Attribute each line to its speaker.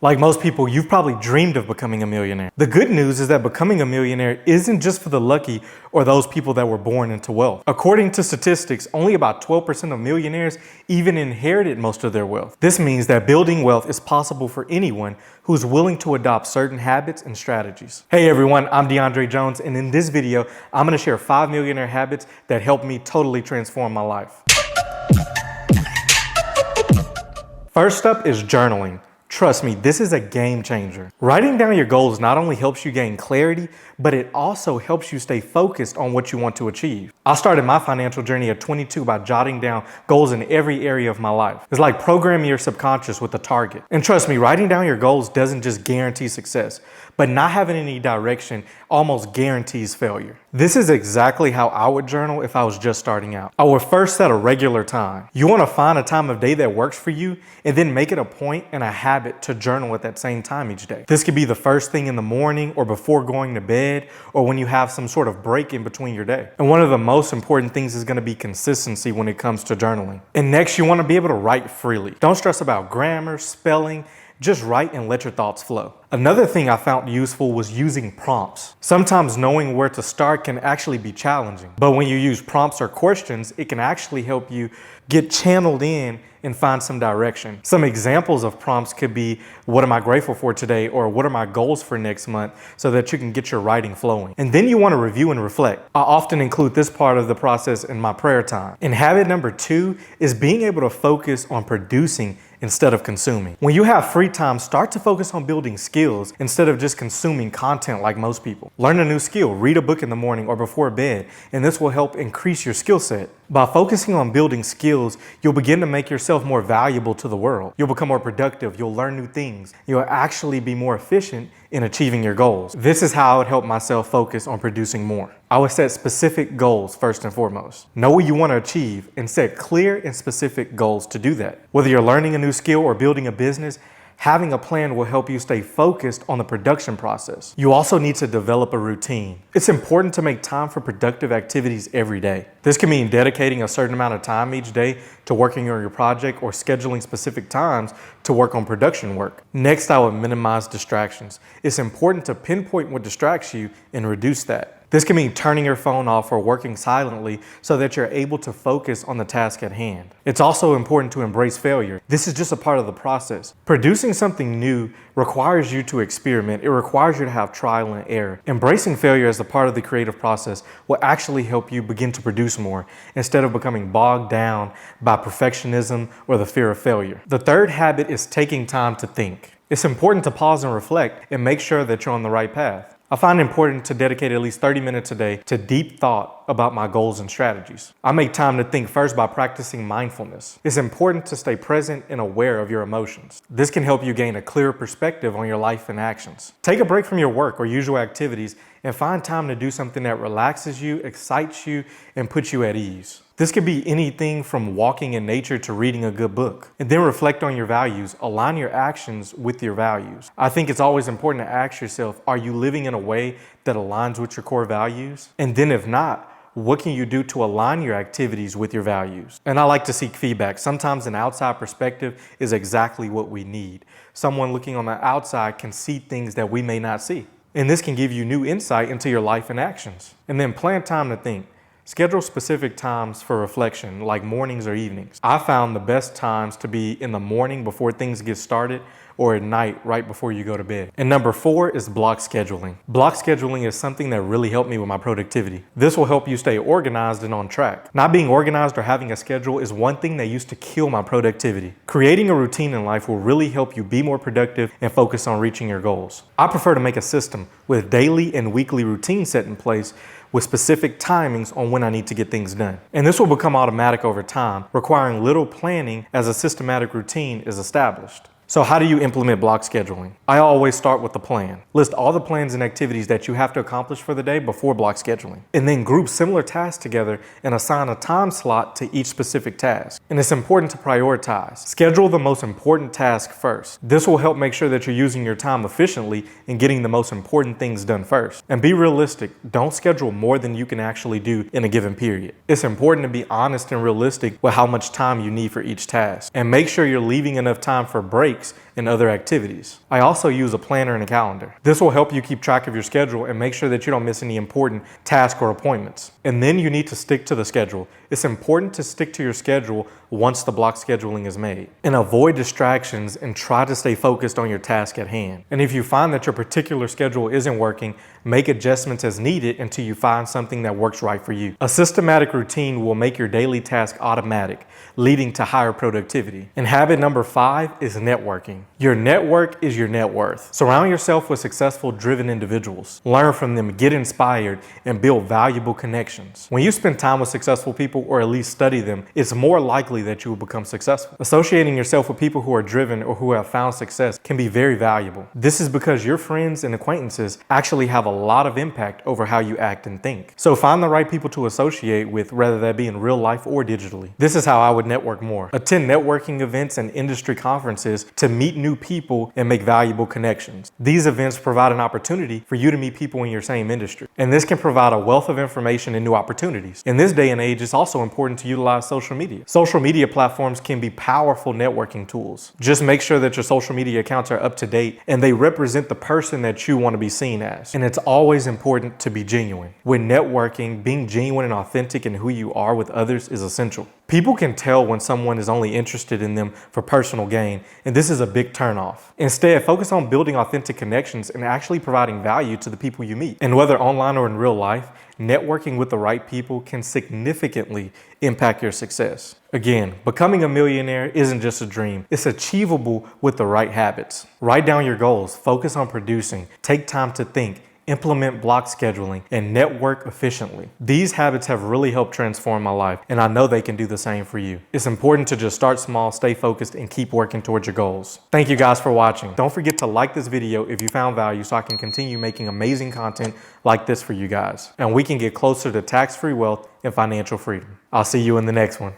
Speaker 1: Like most people, you've probably dreamed of becoming a millionaire. The good news is that becoming a millionaire isn't just for the lucky or those people that were born into wealth. According to statistics, only about 12% of millionaires even inherited most of their wealth. This means that building wealth is possible for anyone who's willing to adopt certain habits and strategies. Hey everyone, I'm Deandre Jones, and in this video, I'm gonna share 5 millionaire habits that helped me totally transform my life. First up is journaling. Trust me, this is a game changer. Writing down your goals not only helps you gain clarity, but it also helps you stay focused on what you want to achieve. I started my financial journey at 22 by jotting down goals in every area of my life. It's like programming your subconscious with a target. And trust me, writing down your goals doesn't just guarantee success, but not having any direction almost guarantees failure. This is exactly how I would journal if I was just starting out. I would first set a regular time. You want to find a time of day that works for you and then make it a point and a habit to journal at that same time each day. This could be the first thing in the morning or before going to bed or when you have some sort of break in between your day. And one of the most important things is going to be consistency when it comes to journaling. And next, you want to be able to write freely. Don't stress about grammar, spelling. Just write and let your thoughts flow. Another thing I found useful was using prompts. Sometimes knowing where to start can actually be challenging, but when you use prompts or questions, it can actually help you get channeled in and find some direction. Some examples of prompts could be, what am I grateful for today? Or what are my goals for next month? So that you can get your writing flowing. And then you want to review and reflect. I often include this part of the process in my prayer time. And habit number 2 is being able to focus on producing instead of consuming. When you have free time, start to focus on building skills instead of just consuming content like most people. Learn a new skill, read a book in the morning or before bed, and this will help increase your skill set. By focusing on building skills, you'll begin to make yourself more valuable to the world. You'll become more productive, you'll learn new things, you'll actually be more efficient in achieving your goals. This is how I would help myself focus on producing more. I would set specific goals first and foremost. Know what you want to achieve and set clear and specific goals to do that. Whether you're learning a new skill or building a business, having a plan will help you stay focused on the production process. You also need to develop a routine. It's important to make time for productive activities every day. This can mean dedicating a certain amount of time each day to working on your project or scheduling specific times to work on production work. Next, I would minimize distractions. It's important to pinpoint what distracts you and reduce that. This can mean turning your phone off or working silently so that you're able to focus on the task at hand. It's also important to embrace failure. This is just a part of the process. Producing something new requires you to experiment. It requires you to have trial and error. Embracing failure as a part of the creative process will actually help you begin to produce more instead of becoming bogged down by perfectionism or the fear of failure. The third habit is taking time to think. It's important to pause and reflect and make sure that you're on the right path. I find it important to dedicate at least 30 minutes a day to deep thought about my goals and strategies. I make time to think first by practicing mindfulness. It's important to stay present and aware of your emotions. This can help you gain a clearer perspective on your life and actions. Take a break from your work or usual activities and find time to do something that relaxes you, excites you, and puts you at ease. This could be anything from walking in nature to reading a good book. And then reflect on your values. Align your actions with your values. I think it's always important to ask yourself, are you living in a way that aligns with your core values? And then if not, what can you do to align your activities with your values? And I like to seek feedback. Sometimes an outside perspective is exactly what we need. Someone looking on the outside can see things that we may not see. And this can give you new insight into your life and actions. And then plan time to think. Schedule specific times for reflection, like mornings or evenings. I found the best times to be in the morning before things get started or at night right before you go to bed. And number 4 is block scheduling. Block scheduling is something that really helped me with my productivity. This will help you stay organized and on track. Not being organized or having a schedule is one thing that used to kill my productivity. Creating a routine in life will really help you be more productive and focus on reaching your goals. I prefer to make a system with daily and weekly routines set in place with specific timings on when I need to get things done. And this will become automatic over time, requiring little planning as a systematic routine is established. So how do you implement block scheduling? I always start with the plan. List all the plans and activities that you have to accomplish for the day before block scheduling. And then group similar tasks together and assign a time slot to each specific task. And it's important to prioritize. Schedule the most important task first. This will help make sure that you're using your time efficiently and getting the most important things done first. And be realistic. Don't schedule more than you can actually do in a given period. It's important to be honest and realistic with how much time you need for each task. And make sure you're leaving enough time for breaks breaks, and other activities. I also use a planner and a calendar. This will help you keep track of your schedule and make sure that you don't miss any important tasks or appointments. And then you need to stick to the schedule. It's important to stick to your schedule once the block scheduling is made. And avoid distractions and try to stay focused on your task at hand. And if you find that your particular schedule isn't working, make adjustments as needed until you find something that works right for you. A systematic routine will make your daily task automatic, leading to higher productivity. And habit number 5 is networking. Your network is your net worth. Surround yourself with successful, driven individuals. Learn from them, get inspired, and build valuable connections. When you spend time with successful people, or at least study them, it's more likely that you will become successful. Associating yourself with people who are driven or who have found success can be very valuable. This is because your friends and acquaintances actually have a lot of impact over how you act and think. So find the right people to associate with, whether that be in real life or digitally. This is how I would network more. Attend networking events and industry conferences to meet new people and make valuable connections. These events provide an opportunity for you to meet people in your same industry. And this can provide a wealth of information and new opportunities. In this day and age, it's also important to utilize social media. Social media platforms can be powerful networking tools. Just make sure that your social media accounts are up to date and they represent the person that you want to be seen as. And it's always important to be genuine. When networking, being genuine and authentic in who you are with others is essential. People can tell when someone is only interested in them for personal gain, and this is a big turnoff. Instead, focus on building authentic connections and actually providing value to the people you meet. And whether online or in real life, networking with the right people can significantly impact your success. Again, becoming a millionaire isn't just a dream. It's achievable with the right habits. Write down your goals, focus on producing, take time to think, implement block scheduling, and network efficiently. These habits have really helped transform my life, and I know they can do the same for you. It's important to just start small, stay focused, and keep working towards your goals. Thank you guys for watching. Don't forget to like this video if you found value so I can continue making amazing content like this for you guys, and we can get closer to tax-free wealth and financial freedom. I'll see you in the next one.